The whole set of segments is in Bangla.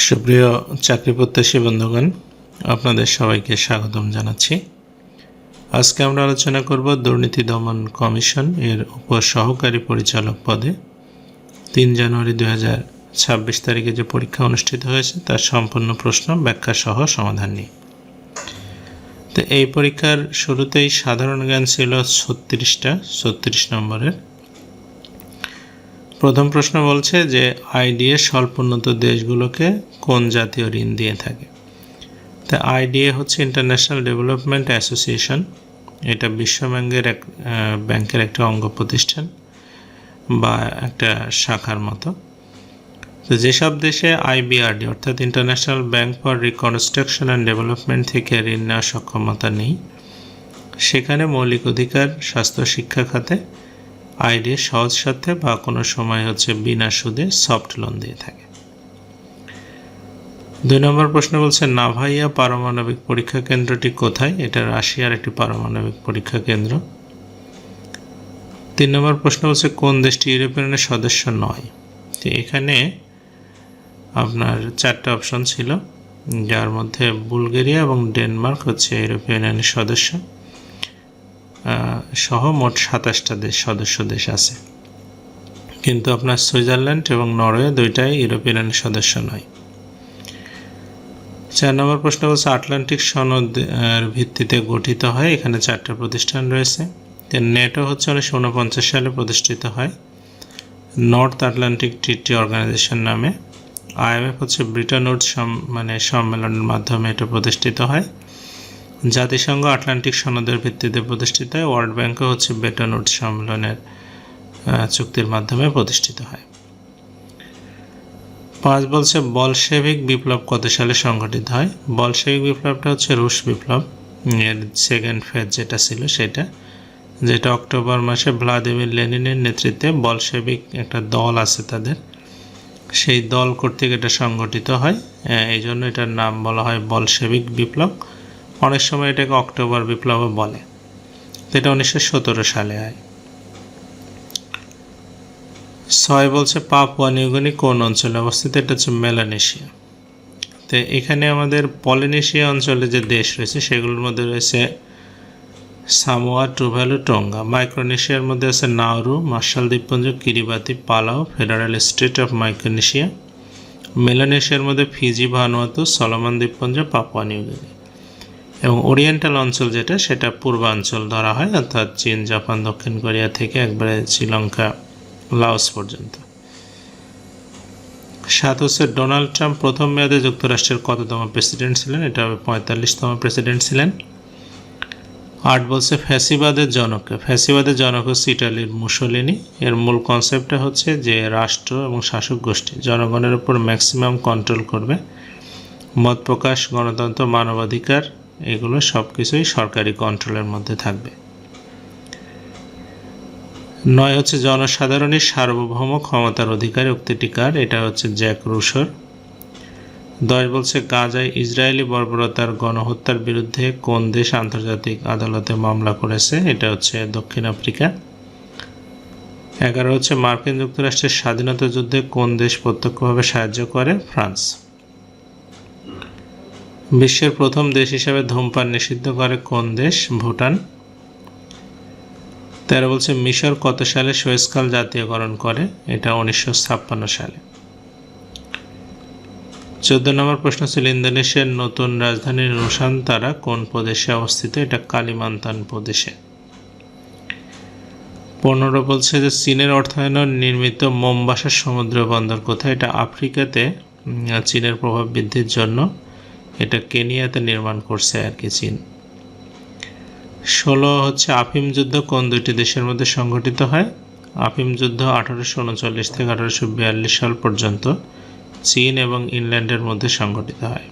সুপ্রিয় চাকরি প্রত্যাশী বন্ধুগণ, আপনাদের সবাইকে স্বাগতম জানাচ্ছি। আজকে আমরা আলোচনা করব দুর্নীতি দমন কমিশন এর উপসহকারী পরিচালক পদে 3 জানুয়ারি 2026 তারিখে যে পরীক্ষা অনুষ্ঠিত হয়েছে তার সম্পূর্ণ প্রশ্ন ব্যাখ্যা সহ সমাধান নিয়ে। তো এই পরীক্ষার শুরুতেই সাধারণ জ্ঞান ছিল 36 নম্বরের। প্রথম প্রশ্ন বলছে যে আইডিএ স্বল্পোন্নত দেশগুলোকে কোন জাতীয় ঋণ দিয়ে থাকে। তা আইডিএ হচ্ছে ইন্টারন্যাশনাল ডেভেলপমেন্ট অ্যাসোসিয়েশন, এটা বিশ্ব ব্যাংকের একটা অঙ্গ প্রতিষ্ঠান বা একটা শাখার মতো। তো যেসব দেশে আইবিআরডি অর্থাৎ international bank for reconstruction and development থেকে ঋণ নেওয়ার সক্ষমতা নেই, সেখানে মৌলিক অধিকার, স্বাস্থ্য, শিক্ষা খাতে আইডিএ সহজ সাথে বা কোনো সময় হচ্ছে বিনা সুদে সফট লোন দিয়ে থাকে। 2 নম্বর প্রশ্ন বলছে নাভাইয়া পারমাণবিক পরীক্ষা কেন্দ্রটি কোথায়। এটা রাশিয়ার একটি পারমাণবিক পরীক্ষা কেন্দ্র। 3 নম্বর প্রশ্ন বলছে কোন দেশটি ইউরোপিয়ান ইউনিয়নের সদস্য নয়। তো এখানে আপনার 4টা অপশন ছিল, যার মধ্যে বুলগেরিয়া এবং ডেনমার্ক হচ্ছে ইউরোপিয়ান ইউনিয়নের সদস্য সহ মোট 27টা সদস্য দেশ আছে, কিন্তু আপনার সুইজারল্যান্ড এবং নরওয়ে দুইটাই ইউরোপিয়ান ইউনিয়নের সদস্য নয়। 4 নম্বর প্রশ্ন বলছে আটলান্টিক সনদের ভিত্তিতে গঠিত হয়। এখানে 4টা প্রতিষ্ঠান রয়েছে। নেটো হচ্ছে 1949 সালে প্রতিষ্ঠিত হয় নর্থ আটলান্টিক ট্রিটি অর্গানাইজেশন নামে। আইএমএফ হচ্ছে ব্রিটন উডস সম্মেলনের মাধ্যমে এটা প্রতিষ্ঠিত হয়। জাতিসংঘ আটলান্টিক সনদের ভিত্তিতে প্রতিষ্ঠিত হয়। ওয়ার্ল্ড ব্যাংকও হচ্ছে ব্রিটন উডস সম্মেলনের চুক্তির মাধ্যমে প্রতিষ্ঠিত হয়। 5 বলছে বলশেভিক বিপ্লব কত সালে সংঘটিত হয়। বলশেভিক বিপ্লবটা হচ্ছে রুশ বিপ্লব এর সেকেন্ড ফেজ যেটা ছিল সেটা, যেটা অক্টোবর মাসে ভ্লাদিমির লেনিনের নেতৃত্বে বলশেভিক একটা দল আছে তাদের, সেই দল কর্তৃক এটা সংঘটিত হয়। এই জন্য এটার নাম বলা হয় বলশেভিক বিপ্লব। অনেক সময় এটাকে অক্টোবর বিপ্লবও বলে। এটা 1917 সালে হয়। 6 বলছে পাপুয়া নিউগিনি কোন অঞ্চলে অবস্থিত। এটা হচ্ছে মেলানেশিয়া। তো এখানে আমাদের পলিনেশিয়া অঞ্চলে যে দেশ রয়েছে সেগুলোর মধ্যে রয়েছে সামোয়া, টুভালু, টোঙ্গা। মাইক্রোনেশিয়ার মধ্যে আছে নাউরু, মার্শাল দ্বীপপুঞ্জ, কিরিবাতি, পালাও, ফেডারেল স্টেট অফ মাইক্রোনেশিয়া। মেলানেশিয়ার মধ্যে ফিজি, ভানুয়াতু, সলোমন দ্বীপপুঞ্জ, পাপুয়া নিউগিনি। এবং ওরিয়েন্টাল অঞ্চল যেটা সেটা পূর্বাঞ্চল ধরা হয়, অর্থাৎ চীন, জাপান, দক্ষিণ কোরিয়া থেকে একবারে শ্রীলঙ্কা, লাওস পর্যন্ত। 7 হচ্ছে ডোনাল্ড ট্রাম্প প্রথম মেয়াদে যুক্তরাষ্ট্রের কততম প্রেসিডেন্ট ছিলেন। এটা 45তম প্রেসিডেন্ট ছিলেন। 8 বলছে ফ্যাসিবাদের জনককে। ফ্যাসিবাদের জনক হচ্ছে ইটালির মুসোলিনি। এর মূল কনসেপ্টটা হচ্ছে যে রাষ্ট্র এবং শাসক গোষ্ঠী জনগণের উপর ম্যাক্সিমাম কন্ট্রোল করবে। মত প্রকাশ, গণতন্ত্র, মানবাধিকার এগুলো সব কিছুই সরকারি কন্ট্রোলের মধ্যে থাকবে। 9 হচ্ছে জনসাধারণের সার্বভৌম ক্ষমতার অধিকার উক্তিটি কার। এটা হচ্ছে জ্যাক রুসোর। 10 বলছে গাজায় ইসরায়েলি বর্বরতার গণহত্যার বিরুদ্ধে কোন দেশ আন্তর্জাতিক আদালতে মামলা করেছে। এটা হচ্ছে দক্ষিণ আফ্রিকা। 11 হচ্ছে মার্কিন যুক্তরাষ্ট্রের স্বাধীনতা যুদ্ধে কোন দেশ প্রত্যক্ষভাবে সাহায্য করে। ফ্রান্স। বিশ্বের প্রথম দেশ হিসেবে ধূমপান নিষিদ্ধ করে কোন দেশ। ভুটান। 13 বলছে মিশর কত সালে সুয়েজ খাল জাতীয়করণ করে। এটা 1956 সালে। 14 নম্বর প্রশ্ন ছিল ইন্দোনেশিয়ার নতুন রাজধানী নুসান্তারা কোন প্রদেশে অবস্থিত। এটা কালিমান্তান প্রদেশে। 15 বলছে যে চীনের অর্থায়নে নির্মিত মোমবাসা সমুদ্র বন্দর কোথায়। এটা আফ্রিকাতে চীনের প্রভাব বৃদ্ধির জন্য এটা কেনিয়াতে নির্মাণ করছে আর কি চীন। 16 হচ্ছে আফিম যুদ্ধ কোন দুইটি দেশের মধ্যে সংঘটিত হয়। আফিম যুদ্ধ 1839 থেকে 1842 সাল পর্যন্ত চীন এবং ইংল্যান্ডের মধ্যে সংঘটিত হয়।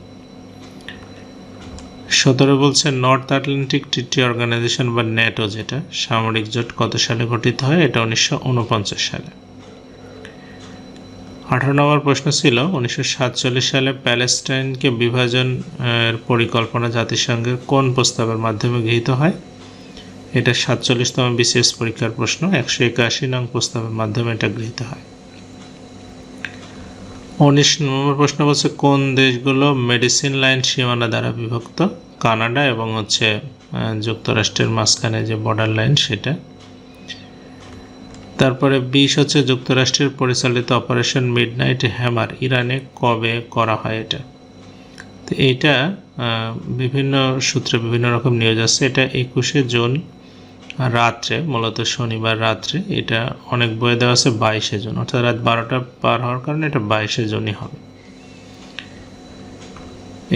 17 বলছে নর্থ আটলান্টিক ট্রিটি অর্গানাইজেশন বা নেটো যেটা সামরিক জোট কত সালে গঠিত হয়। এটা 1949 সালে। 18 নম্বর প্রশ্ন ছিল 1947 সালে প্যালেস্টাইনকে বিভাজনের পরিকল্পনা জাতিসংঘের কোন প্রস্তাবের মাধ্যমে গৃহীত হয়। এটা 47তম বিসিএস পরীক্ষার প্রশ্ন। 181 নং প্রস্তাবের মাধ্যমে এটা গৃহীত হয়। 19 নম্বর প্রশ্ন বলছে কোন দেশগুলো মেডিসিন লাইন সীমানা দ্বারা বিভক্ত? কানাডা এবং যুক্তরাষ্ট্রের মাঝখানে যে বর্ডার লাইন সেটা। তারপরে 20 হচ্ছে যুক্তরাষ্ট্রের পরিচালিত অপারেশন মিডনাইট হ্যামার ইরানে কবে করা হয় এটা? তো এইটা বিভিন্ন সূত্রে বিভিন্ন রকম নিউজ আছে। এটা 21শে জুন রাত্রে, মূলত শনিবার রাত্রে। এটা অনেক বইয়ে দেওয়া আছে 22শে জুন, অর্থাৎ রাত 12টা পার হওয়ার কারণে এটা 22শে জুনই হবে।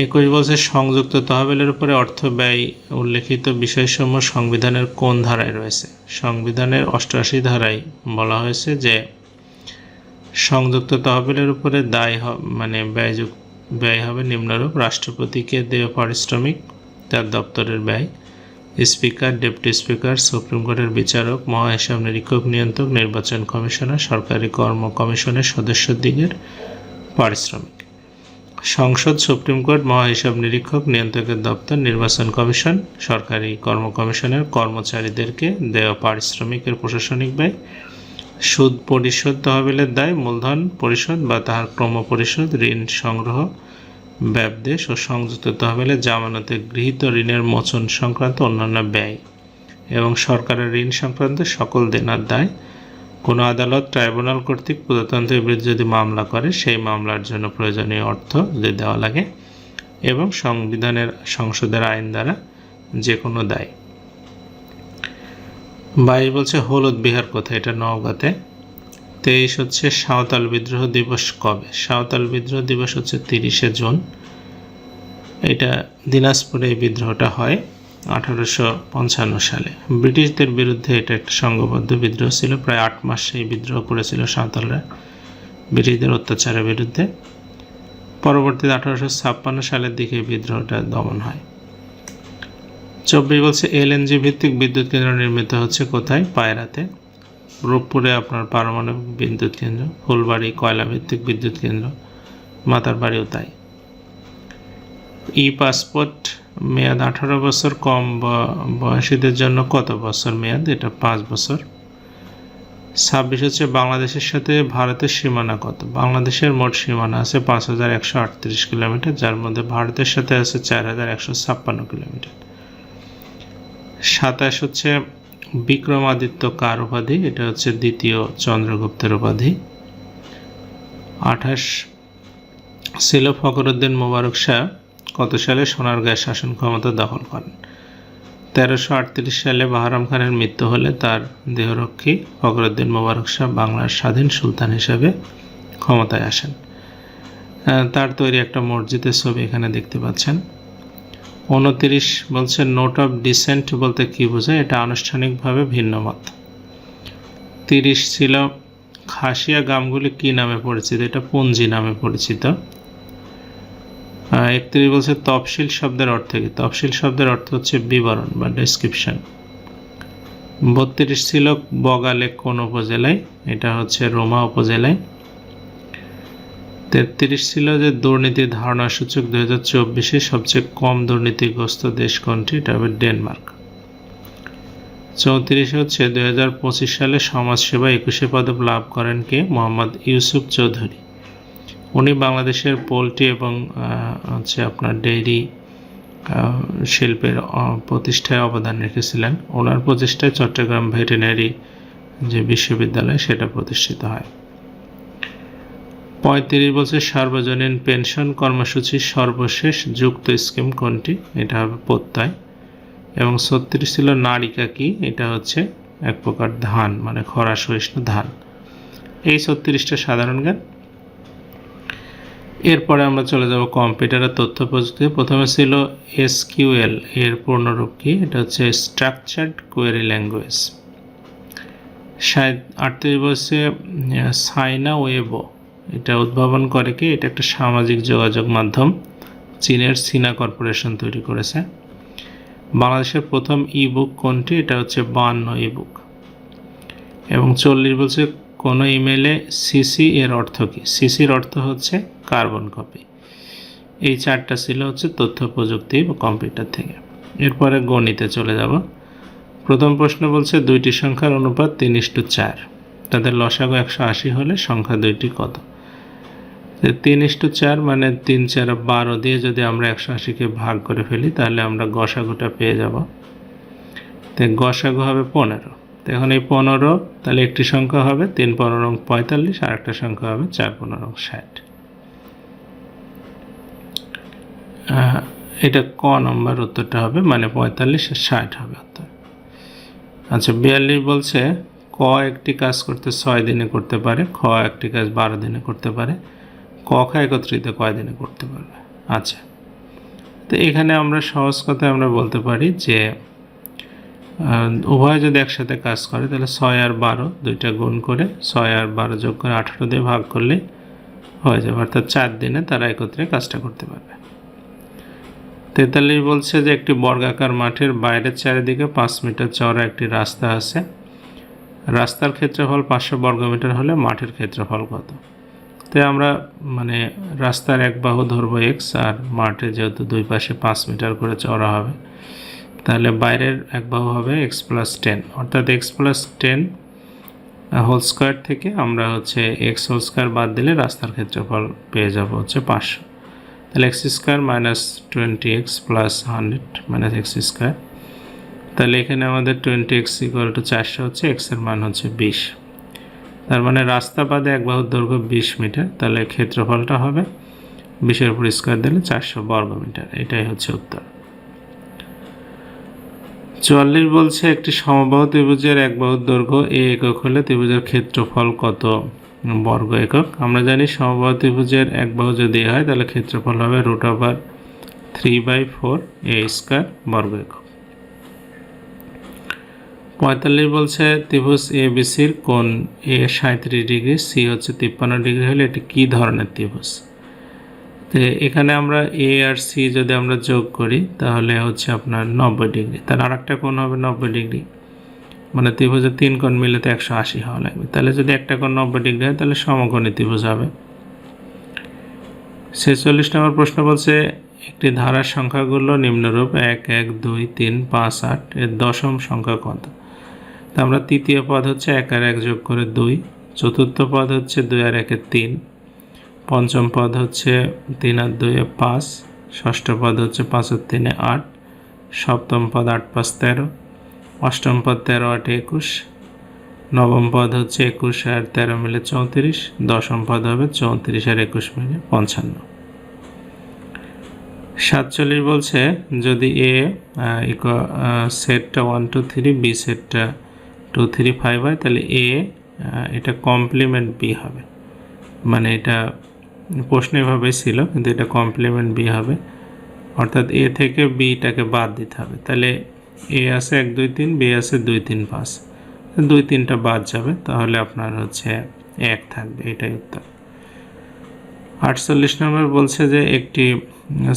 21 বলছে সংযুক্ত তহবিলের উপরে অর্থ ব্যয় উল্লেখিত বিষয়সমূহ সংবিধানের কোন ধারায় রয়েছে? সংবিধানের 88 ধারায় বলা হয়েছে যে সংযুক্ত তহবিলের উপরে ব্যয় হবে নিম্নরূপ: রাষ্ট্রপতিকে দেয় পারিশ্রমিক, তার দপ্তরের ব্যয়, স্পিকার, ডেপুটি স্পিকার, সুপ্রিম কোর্টের বিচারক, মহাহিসাব নিরীক্ষক নিয়ন্ত্রক, নির্বাচন কমিশনার, সরকারি কর্ম কমিশনের সদস্যদিগের পারিশ্রমিক। সংসদ, সুপ্রিম কোর্ট, মহাহিসাব নিরীক্ষক নিয়ন্ত্রকের দপ্তর, নির্বাচন কমিশন, সরকারি কর্ম কমিশনের কর্মচারীদেরকে দেওয়া পারিশ্রমিকের প্রশাসনিক ব্যয়, সুদ পরিশোধ, তহবিলের দায়, মূলধন পরিশোধ বা তাহার ক্রম পরিশোধ, ঋণ সংগ্রহ, ব্যবদেশ ও সংযুক্ত তহবিলে জামানতে গৃহীত ঋণের মোচন সংক্রান্ত অন্যান্য ব্যয় এবং সরকারের ঋণ সংক্রান্ত সকল দেনার দায়। কোনো আদালত, ট্রাইব্যুনাল কর্তৃক প্রজাতন্ত্রের বিরুদ্ধে যদি মামলা করে সেই মামলার জন্য প্রয়োজনীয় অর্থ যদি দেওয়া লাগে, এবং সংসদের আইন দ্বারা যে কোনো দায়। 22 বলছে হলুদ বিহার কোথায়? এটা নওগাঁতে। 23 হচ্ছে সাঁওতাল বিদ্রোহ দিবস কবে? সাঁওতাল বিদ্রোহ দিবস হচ্ছে 30শে জুন। এটা দিনাজপুরে এই বিদ্রোহটা হয় 1855 সালে। ব্রিটিশদের বিরুদ্ধে এটা একটা সংঘবদ্ধ বিদ্রোহ ছিল। প্রায় 8 মাস এই বিদ্রোহ করেছিল সাঁওতালরা ব্রিটিশদের অত্যাচারের বিরুদ্ধে। পরবর্তীতে 1856 সালের দিকে বিদ্রোহটা দমন হয়। 24 বলছে এলএনজি ভিত্তিক বিদ্যুৎ কেন্দ্র নির্মিত হচ্ছে কোথায়? পায়রাতে। রূপপুরে আপনার পারমাণবিক বিদ্যুৎ কেন্দ্র, ফুলবাড়ি কয়লা ভিত্তিক বিদ্যুৎ কেন্দ্র, মাতারবাড়িও তাই। ই পাসপোর্ট মেয়াদ 18 বছর, কম বয়সীদের জন্য কত বছর মেয়াদ? এটা 5 বছর। 26 হচ্ছে বাংলাদেশের সাথে ভারতের সীমানা কত? বাংলাদেশের মোট সীমানা আছে 5138 কিলোমিটার, যার মধ্যে ভারতের সাথে আছে 4156 কিলোমিটার। 27 হচ্ছে বিক্রমাদিত্য কার উপাধি? এটা হচ্ছে দ্বিতীয় চন্দ্রগুপ্তের উপাধি। 28 ছিল ফখরুদ্দিন মোবারক শাহ কত সালে সোনারগাঁয়ের শাসন ক্ষমতা দখল করেন? 1338 সালে বাহরাম খানের মৃত্যু হলে তার দেহরক্ষী ফখরুদ্দিন মোবারক শাহ বাংলার স্বাধীন সুলতান হিসেবে ক্ষমতায় আসেন। তার তৈরি একটা মসজিদের ছবি এখানে দেখতে পাচ্ছেন। 29 বলছে নোট অফ ডিসেন্ট বলতে কি বোঝায়? এটা আনুষ্ঠানিকভাবে ভিন্ন মত। 30 ছিল খাসিয়া গ্রামগুলি কি নামে পরিচিত? এটা পুঞ্জি নামে পরিচিত। 31 বলছে তফসিল শব্দের অর্থ কি? তফসিল শব্দের অর্থ হচ্ছে বিবরণ বা ডেসক্রিপশন। 32 ছিল বগালে কোন উপজেলায়? এটা হচ্ছে রোমা উপজেলায়। 33 ছিল যে দুর্নীতির ধারণা সূচক 2024-এ সবচেয়ে কম দুর্নীতিগ্রস্ত দেশ কোনটি? এটা হবে ডেনমার্ক। 34 হচ্ছে 2025 সালে সমাজসেবা 21 পদক লাভ করেন কে? মোহাম্মদ ইউসুফ চৌধুরী। উনি বাংলাদেশের পোলট্রি এবং আপনার ডেইরি শিল্পের প্রতিষ্ঠায় অবদান রেখেছিলেন। ওনার প্রচেষ্টায় চট্টগ্রাম ভেটেরিনারি যে বিশ্ববিদ্যালয় সেটা প্রতিষ্ঠিত হয়। 35 বলছে সার্বজনীন পেনশন কর্মসূচির সর্বশেষ যুক্ত স্কিম কোনটি? এটা হবে প্রত্যয়। এবং 36 ছিল নারিকা কি? এটা হচ্ছে এক প্রকার ধান, মানে খরা সহিষ্ণু ধান। এই 36টা সাধারণ জ্ঞান। এরপরে আমরা চলে যাব কম্পিউটারের তথ্য প্রযুক্তি। প্রথমে ছিল এসকিউএল, এর পূর্ণরূপ কি? এটা হচ্ছে স্ট্রাকচার্ড কোয়েরি ল্যাঙ্গুয়েজ। 38 বলছে সাইনা ওয়েবো, এটা উদ্ভাবন করে কি? এটা একটা সামাজিক যোগাযোগ মাধ্যম, চীনের সিনা কর্পোরেশন তৈরি করেছে। বাংলাদেশের প্রথম ইবুক কোনটি? এটা হচ্ছে 52 ইবুক। এবং 40 বলছে কোনো ইমেলে সিসি এর অর্থ কি? সিসির অর্থ হচ্ছে কার্বন কপি। এই 4টা ছিল হচ্ছে তথ্য প্রযুক্তি বা কম্পিউটার থেকে। এরপরে গণিতে চলে যাব। প্রথম প্রশ্ন বলছে দুইটি সংখ্যার অনুপাত 3:4, তাদের লসাগু 180 হলে সংখ্যা দুইটি কত? 3:4 মানে 3 4 12 দিয়ে যদি আমরা 180কে ভাগ করে ফেলি তাহলে আমরা গসাগুটা পেয়ে যাব। তো গসাগু হবে 15। তো এখন এই 15 তাহলে একটি সংখ্যা হবে 3 15 45 আর একটা সংখ্যা হবে 4 15 60। এটা ক নম্বর উত্তরটা হবে, মানে 45 আর 60 হবে উত্তর। আচ্ছা 42 বলছে ক একটি কাজ করতে 6 দিনে করতে পারে, খ একটি কাজ 12 দিনে করতে পারে, ক খ একত্রিত কয় দিনে করতে পারবে। আচ্ছা, তো এখানে আমরা সহজ কথায় আমরা বলতে পারি যে উভয় যদি একসাথে কাজ করে তাহলে 6 আর 12 দুইটা গুণ করে 6 আর 12 যোগ করে 18 দিয়ে ভাগ করলে হয়ে যাবে, অর্থাৎ 4 দিনে তারা একত্রে কাজটা করতে পারবে। 43 বলছে যে একটি বর্গাকার মাঠের বাইরের চারিদিকে 5 মিটার চওড়া একটি রাস্তা আছে, রাস্তার ক্ষেত্রফল 500 বর্গমিটার হলে মাঠের ক্ষেত্রফল কত। তো আমরা মানে রাস্তার এক বাহু ধরবো x, আর মাঠে যেহেতু দুই পাশে 5 মিটার করে চওড়া হবে তাহলে বাইরের এক বাহু হবে x + 10, অর্থাৎ x + 10 হোল স্কয়ার থেকে আমরা হচ্ছে x হোল স্কয়ার বাদ দিলে রাস্তার ক্ষেত্রফল পেয়ে যাব হচ্ছে 500। তাহলে x² - 20x + 100 - x²। তাহলে এখানে আমাদের 20x = 400 হচ্ছে, x এর মান হচ্ছে 20। তার মানে রাস্তা বাদে এক বাহুর দৈর্ঘ্য 20 মিটার, তাহলে ক্ষেত্রফলটা হবে 20-এর উপর স্কয়ার দিলে 400 বর্গমিটার। এটাই হচ্ছে উত্তর। 44 বলছে একটি সমবাহু ত্রিভুজের এক বাহুর দৈর্ঘ্য a একক হলে ত্রিভুজের ক্ষেত্রফল কত বর্গ একক। আমরা জানি সমবাহু ত্রিভুজের এক বাহু যদি হয় তাহলে ক্ষেত্রফল হবে √3/4 a² বর্গ একক। 45 বলছে ত্রিভুজ ABCর কোণ A 37 ডিগ্রি, C হচ্ছে 53 ডিগ্রি হলে এটি কী ধরনের ত্রিভুজ। তো এখানে আমরা A আর C যদি আমরা যোগ করি তাহলে হচ্ছে আপনার 90 ডিগ্রি, তার আরেকটা কোণ হবে 90 ডিগ্রি, মানে ত্রিভুজের 3 কোণ মিলে তো 180 হওয়া লাগবে। তাহলে যদি একটা কোণ 90 ডিগ্রি হয় তাহলে সমকোণী ত্রিভুজ হবে। 46 নম্বর প্রশ্ন বলছে একটি ধারার সংখ্যাগুলো নিম্নরূপ 1 1 2 3 5 8 এর দশম সংখ্যা কত। তো আমরা তৃতীয় পদ হচ্ছে 1 আর 1 যোগ করে 2, চতুর্থ পদ হচ্ছে 2 আর 1 3, পঞ্চম পদ হচ্ছে 3 আর 2 5, ষষ্ঠ পদ হচ্ছে 5 আর 3 8, সপ্তম পদ 8 5 13, অষ্টম পদ 13 8 21, নবম পদ হচ্ছে 21 আর 13 মিলে 34, দশম পদ হবে 34 আর 21 মিলে 55। 47 বলছে যদি A সেটটা 1 2 3, B সেটটা 2 3 5 হয় তাহলে A এটা কমপ্লিমেন্ট B হবে, মানে এটা প্রশ্ন এভাবেই ছিল কিন্তু এটা কমপ্লিমেন্ট B হবে, অর্থাৎ A থেকে Bটাকে বাদ দিতে হবে। তাহলে A আছে 1 2 3, B আছে 2 3 5, 2 3টা বাদ যাবে, তাহলে আপনার হচ্ছে 1 থাকবে, এটাই উত্তর। 48 নম্বর বলছে যে একটি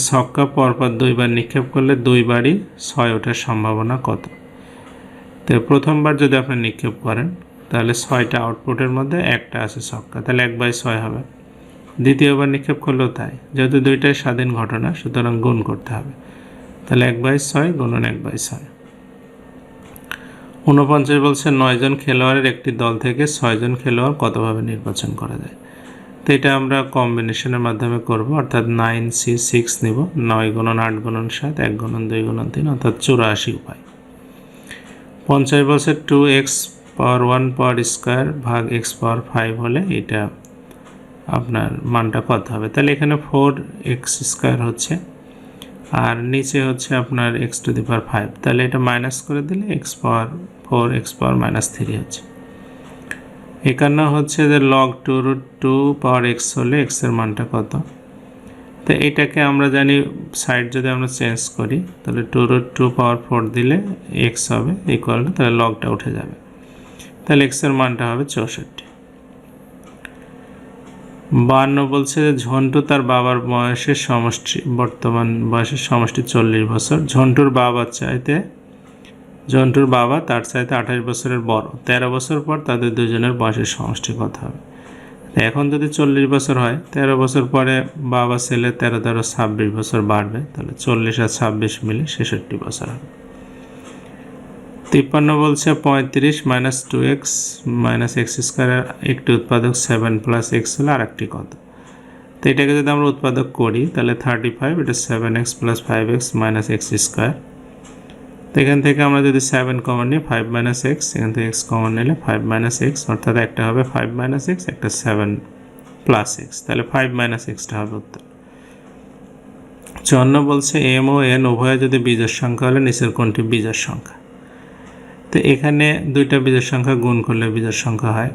ছক্কা পরপর 2 বার নিক্ষেপ করলে 2 বারই 6 ওঠার সম্ভাবনা কত। তো প্রথমবার যদি আপনি নিক্ষেপ করেন তাহলে 6টা আউটপুটের মধ্যে একটা আছে ছক্কা, তাহলে 1/6 হবে। দ্বিতীয়বার নিক্ষেপ করলেও তাই, যেহেতু দুইটাই স্বাধীন ঘটনা সুতরাং গুণ করতে হবে, তাহলে 1/6 গুণন 1/6। 49 বলছে 9 জন খেলোয়াড়ের একটি দল থেকে 6 জন খেলোয়াড় কতভাবে নির্বাচন করা যায়। তো এটা আমরা কম্বিনেশনের মাধ্যমে করব, অর্থাৎ 9C 6 নিব, 9 গুণন 8 গুণন 7, 1 গুণন 2 গুণন 3, অর্থাৎ 84 উপায়। 50 বলছে 2x পাওয়ার 1 পাওয়ার স্কয়ার ভাগ x পাওয়ার 5 হলে এটা আপনার মানটা কত হবে। তাহলে এখানে 4x² হচ্ছে আর নিচে হচ্ছে আপনার x⁵, তাহলে এটা মাইনাস করে দিলে x পাওয়ার 4 x পাওয়ার -3 হচ্ছে। 51 হচ্ছে যে log 2√2 পাওয়ার x হলে x এর মানটা কত। তো এটাকে আমরা জানি সাইড যদি আমরা চেঞ্জ করি তাহলে 2√2 পাওয়ার 4 দিলে x হবে ইকুয়াল টু, তাহলে লগটা উঠে যাবে, তাহলে x এর মানটা হবে 64। 52 বলছে যে ঝন্টু তার বাবার বয়সের সমষ্টি, বর্তমান বয়সের সমষ্টি 40 বছর, ঝন্টুর বাবা তার চাইতে 28 বছরের বড়, 13 বছর পর তাদের দুজনের বয়সের সমষ্টি কত হবে। এখন যদি 40 বছর হয় 13 বছর পরে বাবা ছেলে 13 13 26 বছর বাড়বে, তাহলে 40 আর 26 মিলে 66 বছর হবে। 53 বলছে 35 - 2x - x² একটি উৎপাদক 7 + x হলে আর একটি কত। তো এটাকে যদি আমরা উৎপাদক করি তাহলে 35 এটা 7x + 5x - x স্কয়ার। তো এখান থেকে আমরা যদি 7 কমন নিই 5 - x, এখান থেকে x কমন নিলে 5 - x, অর্থাৎ একটা হবে 5 - x, একটা 7 + x, তাহলে 5 - x টা হবে উত্তর। 54 বলছে m ও n উভয় যদি বিজোড় সংখ্যা হলে নিচের কোনটি বিজোড় সংখ্যা। তো এখানে দুইটা বিজোড় সংখ্যা গুণ করলে বিজোড় সংখ্যা হয়,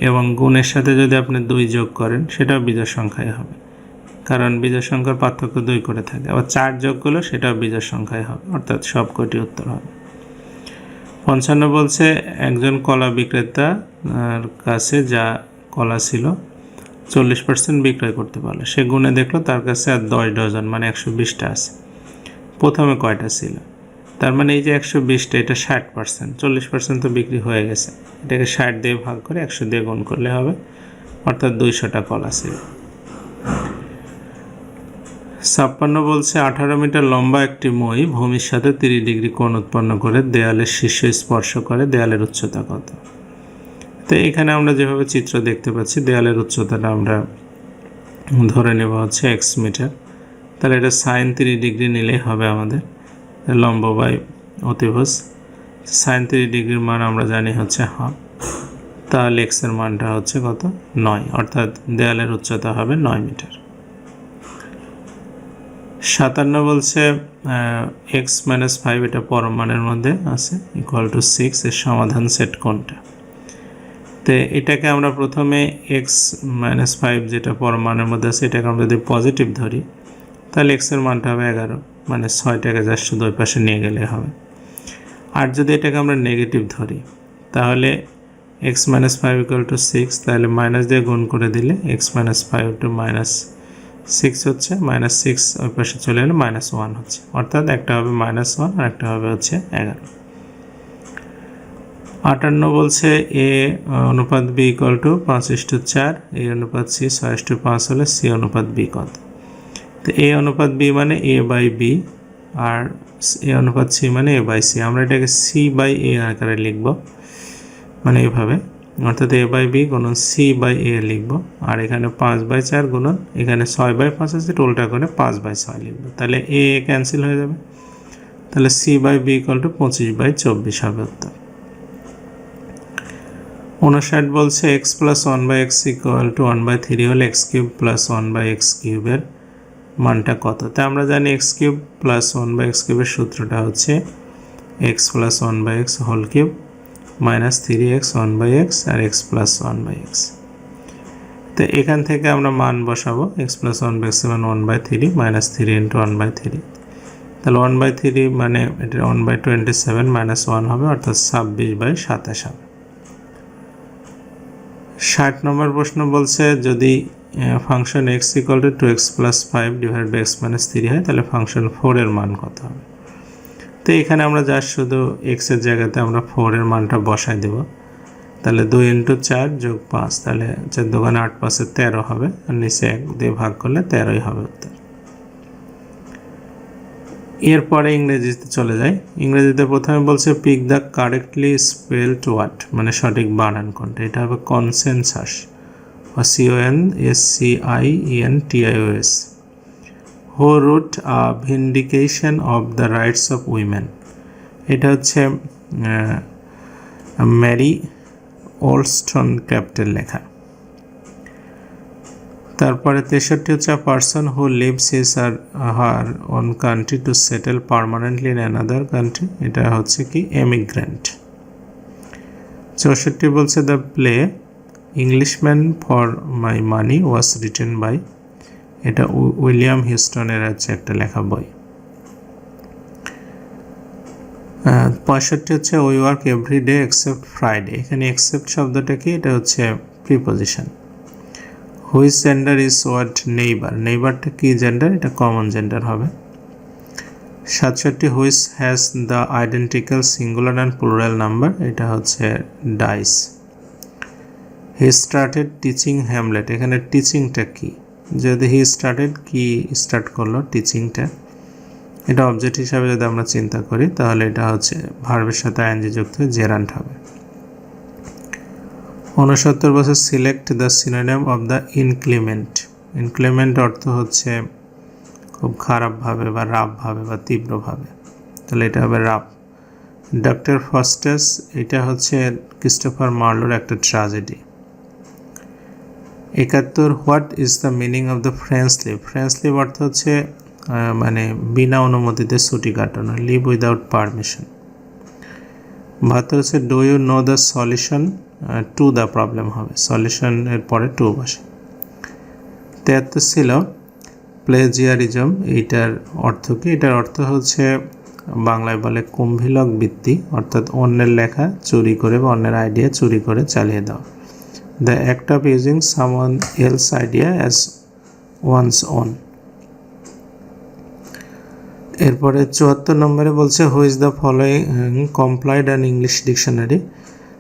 এবং গুণের সাথে যদি আপনি 2 যোগ করেন সেটাও বিজোড় সংখ্যাই হবে, কারণ বিজোড় সংখ্যার পার্থক্য 2 করে থাকে। আবার 4 যোগ করলে সেটাও বিজোড় সংখ্যাই হবে, অর্থাৎ সব কটি উত্তর হবে। 55 বলছে একজন কলা বিক্রেতার কাছে যা কলা ছিল 40% বিক্রয় করতে পারলো, সে গুণে দেখলো তার কাছে আর 10 ডজন মানে 120টা আছে। প্রথমে কয়টা ছিল? তার মানে এই যে 120টা এটা 60%, 40% তো বিক্রি হয়ে গেছে। এটাকে 60 দিয়ে ভাগ করে 100 দিয়ে গুণ করলে হবে, অর্থাৎ 200টা কলা ছিল। 56 বলছে 18 মিটার লম্বা একটি মই ভূমির সাথে 30 ডিগ্রি কোণ উৎপন্ন করে দেয়ালের শীর্ষ স্পর্শ করে, দেয়ালের উচ্চতা কত? তো এখানে আমরা যেভাবে চিত্র দেখতে পাচ্ছি দেয়ালের উচ্চতাটা আমরা ধরে নেব হচ্ছে x মিটার, তাহলে এটা sin 30 ডিগ্রি নিলেই হবে আমাদের লম্ব বাই অতিভুজ। sin 30 ডিগ্রির মান আমরা জানি হচ্ছে হাফ, তাহলে x এর মানটা হচ্ছে কত? 9, অর্থাৎ দেয়ালের উচ্চতা হবে 9 মিটার। 57 বলছে x - 5 এটা পরম মানের মধ্যে আছে = 6, এর সমাধান সেট কোনটা? তো এটাকে আমরা প্রথমে x - 5 যেটা পরম মানের মধ্যে আছে এটাকে আমরা যদি পজিটিভ ধরি তাহলে x এর মানটা হবে 11, মানে 6টাকে জাস্ট শুধু ওই পাশে নিয়ে গেলে হবে। আর যদি এটাকে আমরা নেগেটিভ ধরি তাহলে x - 5 = 6, তাহলে মাইনাস দিয়ে গুণ করে দিলে x - 5 -6 হচ্ছে, -6 ওই পাশে চলে এলে -1 হচ্ছে, অর্থাৎ একটা হবে -1 আর একটা হবে হচ্ছে 11। 58 বলছে a অনুপাত b = 5:4, a অনুপাত c 6:5 হলে c অনুপাত b কত? তো a অনুপাত b মানে a/b, আর a অনুপাত c মানে a/c। আমরা এটাকে c/a আকারে লিখব, মানে এইভাবে, অর্থাৎ a/b গুণন c/a লিখব, আর এখানে 5/4 গুণন এখানে 6/5 আছে, উল্টা করে 5/6 লিখব, তাহলে a ক্যান্সেল হয়ে যাবে, তাহলে c/b = 25/24 হবে উত্তর। 59 বলছে x + 1/x = 1/3 হলে x³ + 1/x³ এর মানটা কত? তা আমরা জানি x³ + 1/x³ এর সূত্রটা হচ্ছে x + 1/x (³ - 3x 1/x আর x + 1/x। তো এখান থেকে আমরা মান বসাবো, x + 1/x মানে 1/3 - 3 × 1/3, তাহলে 1/3 মানে এটা 1/27 - 1 হবে, অর্থাৎ 26/27 হবে। 60 নম্বর প্রশ্ন বলছে যদি ফাংশন x = 2x + 5 / x - 3 হয় তাহলে ফাংশন 4 এর মান কত হবে? তো এখানে আমরা জাস্ট শুধু x এর জায়গাতে আমরা 4 এর মানটা বসাই দেব, তাহলে 2 × 4 + 5, তাহলে 4 × 2 = 8, 5 = 13 হবে, আর নিচে 1 দিয়ে ভাগ করলে 13ই হবে উত্তর। এরপরে ইংরেজিতে চলে যাই। ইংরেজিতে প্রথমে বলছে pick the correctly spelled word, মানে সঠিক বানান কোনটা? এটা হবে consensus, CONSCIENTIOS। Who wrote a vindication of the rights of women, এটা হচ্ছে ম্যারি ওলস্টন ক্র্যাফটের লেখা। তারপরে 63 হচ্ছে person who lives his or her own country to settle permanently in another country, এটা হচ্ছে কি এমিগ্রেন্ট। 64 বলছে the play Englishman for my money was written by, এটা উইলিয়াম হিউস্টনের হচ্ছে একটা লেখা বই। 65 হচ্ছে we work every day except Friday, এখানে এক্সেপ্ট শব্দটা কি? এটা হচ্ছে preposition. Which gender is word neighbour, নেইবারটা কি জেন্ডার? এটা কমন জেন্ডার হবে। 67 which has the identical singular and plural number, এটা হচ্ছে dice. He started teaching Hamlet, এখানে টিচিংটা কি? যদি হি স্টার্টেড কি স্টার্ট করলো টিচিংটা, এটা অবজেক্ট হিসাবে যদি আমরা চিন্তা করি তাহলে এটা হচ্ছে ভার্বের সাথে আইএনজি যুক্ত হয়ে জেরান্ট হবে। 69 বছর select the synonym of the inclement, inclement অর্থ হচ্ছে খুব খারাপভাবে বা রাফভাবে বা তীব্রভাবে, তাহলে এটা হবে রাফ। ডক্টর ফস্টাস, এটা হচ্ছে ক্রিস্টোফার মার্লোর একটা tragedy. 71, what is the meaning of the French leave? French leave অর্থ হচ্ছে মানে বিনা অনুমতিতে ছুটি কাটানো, লিভ উইদাউট পারমিশন। 72 হচ্ছে do you know the solution to the problem হবে, সলিউশনের পরে টু বসে। 73 ছিল প্লেজিয়ারিজম, এইটার অর্থ কি? এটার অর্থ হচ্ছে বাংলায় বলে কুম্ভিলক বৃত্তি, অর্থাৎ অন্যের লেখা চুরি করে বা অন্যের আইডিয়া চুরি করে চালিয়ে দেওয়া। The act of using someone else idea as one's own. এরপরে 74 নম্বরে বলছে who is the following complied and English dictionary?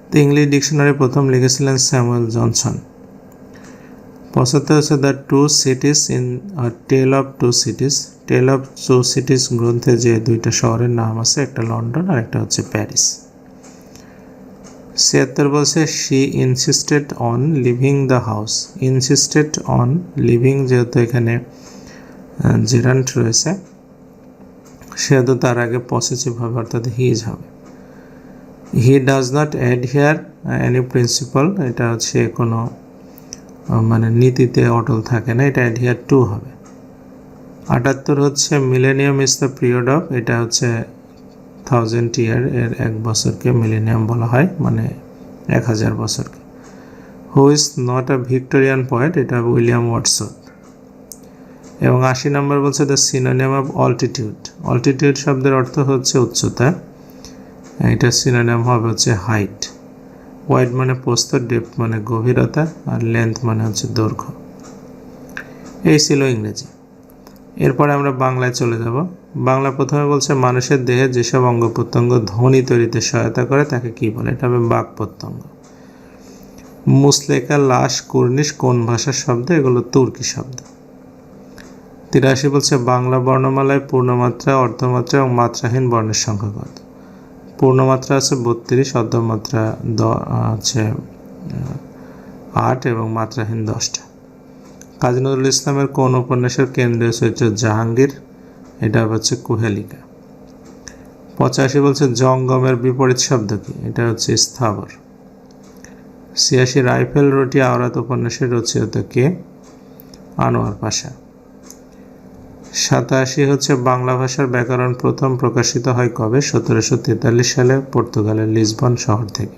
তো ইংলিশ ডিকশনারি প্রথম লিখেছিলেন স্যামুয়েল জনসন। 75 হচ্ছে the two cities in tale of two cities. Tale of two cities গ্রন্থে যে দুইটা শহরের নাম আছে, একটা লন্ডন আর একটা হচ্ছে প্যারিস। 76 বলছে she insisted on living the house. Insisted on living, যেহেতু এখানে জেরান্ট রয়েছে সেহেতু তার আগে পসেসিভ হবে, অর্থাৎ হিজ হবে। He does not adhere any principle, এটা হচ্ছে কোনো মানে নীতিতে অটল থাকে না, এটা অ্যাডহিয়ার টু হবে। 78 হচ্ছে millennium is the period of, এটা হচ্ছে 1000 ইয়ার, এর 1 বছরকে মিলেনিয়াম বলা হয়, মানে 1000 বছরকে। Who is not a Victorian poet, এটা উইলিয়াম ওয়াটসন। এবং 80 নম্বর বলছে the synonym of altitude. Altitude শব্দের অর্থ হচ্ছে উচ্চতা, এটা সিনোনিম হবে হচ্ছে হাইট। ওয়াইড মানে প্রস্থ, ডেপথ মানে গভীরতা, আর লেন্থ মানে হচ্ছে দৈর্ঘ্য। এই ছিল ইংরেজি। এরপরে আমরা বাংলায় চলে যাব। বাংলা প্রথমে বলছে মানুষের দেহে যেসব অঙ্গ প্রত্যঙ্গ ধ্বনি তৈরিতে সহায়তা করে তাকে কি বলে? এটা হবে বাক প্রত্যঙ্গ। মুসলেকা, লাশ, কুর্নিশ কোন ভাষার শব্দ? এগুলো তুর্কি শব্দ। 83 বলছে বাংলা বর্ণমালায় পূর্ণমাত্রা, অর্ধমাত্রা এবং মাত্রাহীন বর্ণের সংখ্যা কত? পূর্ণমাত্রা আছে 32, অর্ধমাত্রা আছে 8 এবং মাত্রাহীন 10টা। কাজী নজরুল ইসলামের কোন উপন্যাসের কেন্দ্রীয় চরিত্র জাহাঙ্গীর? এটা হচ্ছে কুহেলিকা। 85 বলছে জঙ্গমের বিপরীত শব্দ কি? এটা হচ্ছে স্থাবর। 86 রাইফেল রুটি আওরাত উপন্যাসের রচয়িতা কে? আনোয়ার পাশা। 87 হচ্ছে বাংলা ভাষার ব্যাকরণ প্রথম প্রকাশিত হয় কবে? 1743 সালে পর্তুগালের লিসবন শহর থেকে।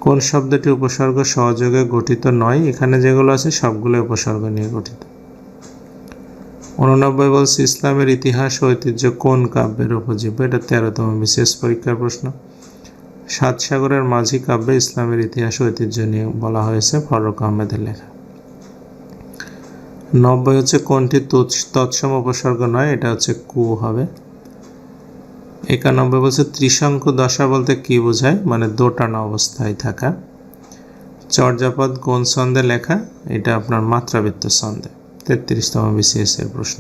কোন শব্দটি উপসর্গ সহযোগে গঠিত নয়? এখানে যেগুলো আছে সবগুলো উপসর্গ নিয়ে গঠিত। 89 বলছে ইসলামের ইতিহাস ও ঐতিহ্য কোন কাব্যের উপজীব্য? এটা 13তম বিশেষ পরীক্ষার প্রশ্ন। সাত সাগরের মাঝি কাব্যে ইসলামের ইতিহাস ও ঐতিহ্য নিয়ে বলা হয়েছে, ফারুক আহমেদের লেখা। 90 হচ্ছে কোনটি তৎসম উপসর্গ নয়? এটা হচ্ছে কু হবে। 91 বলছে ত্রিশঙ্কু দশা বলতে কি বোঝায়? মানে দোটানা অবস্থায় থাকা। চর্যাপদ কোন ছন্দে লেখা? এটা আপনার মাত্রাবৃত্ত ছন্দে। 33তম বিসিএস এর প্রশ্ন।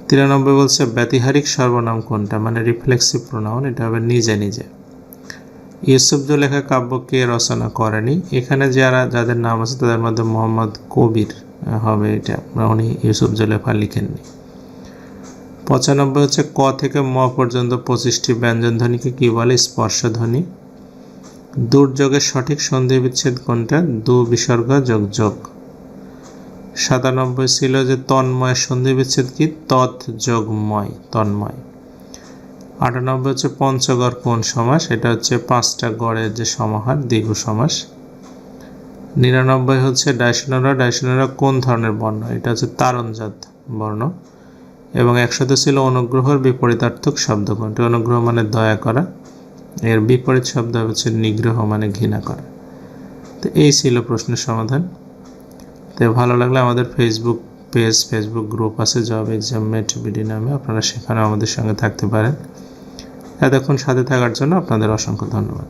93 বলছে ব্যতিহারিক সর্বনাম কোনটা? মানে রিফ্লেক্সিভ প্রোনাউন, এটা হবে নিজে নিজে। ইউসুফজু লেখা কাব্য কে রচনা করেনি? এখানে যাদের নাম আছে তাদের মধ্যে মোহাম্মদ কবির হবে, এটা উনি ইউসুফজু লেখা লিখেননি। 95 হচ্ছে ক থেকে ম পর্যন্ত 25টি ব্যঞ্জন ধ্বনিকে কি বলে? স্পর্শধ্বনি। দুর্যোগের সঠিক সন্ধি বিচ্ছেদ কোনটা? দু বিসর্গ যোগ যোগ। 97 ছিল যে তন্ময়ের সন্ধি বিচ্ছেদ কি? তৎ যোগ ময়, তন্ময়। 98 হচ্ছে পঞ্চগড় কোন সমাস? এটা হচ্ছে 5টা গড়ের যে সমাহার, দ্বিগু সমাস। 99 হচ্ছে ডায়সোনেরা কোন ধরনের বর্ণ? এটা হচ্ছে তারণজাত বর্ণ। এবং 100 ছিল অনুগ্রহের বিপরীতার্থক শব্দ কোনটি? অনুগ্রহ মানে দয়া করা, এর বিপরীত শব্দ হচ্ছে নিগ্রহ মানে ঘৃণা করা। তো এই ছিল প্রশ্নের সমাধান। তো ভালো লাগলে আমাদের ফেসবুক গ্রুপ আছে জব এক্সাম মেট বিডি নামে, আপনারা সেখানে আমাদের সঙ্গে থাকতে পারেন। এতক্ষণ সাথে থাকার জন্য আপনাদের অসংখ্য ধন্যবাদ।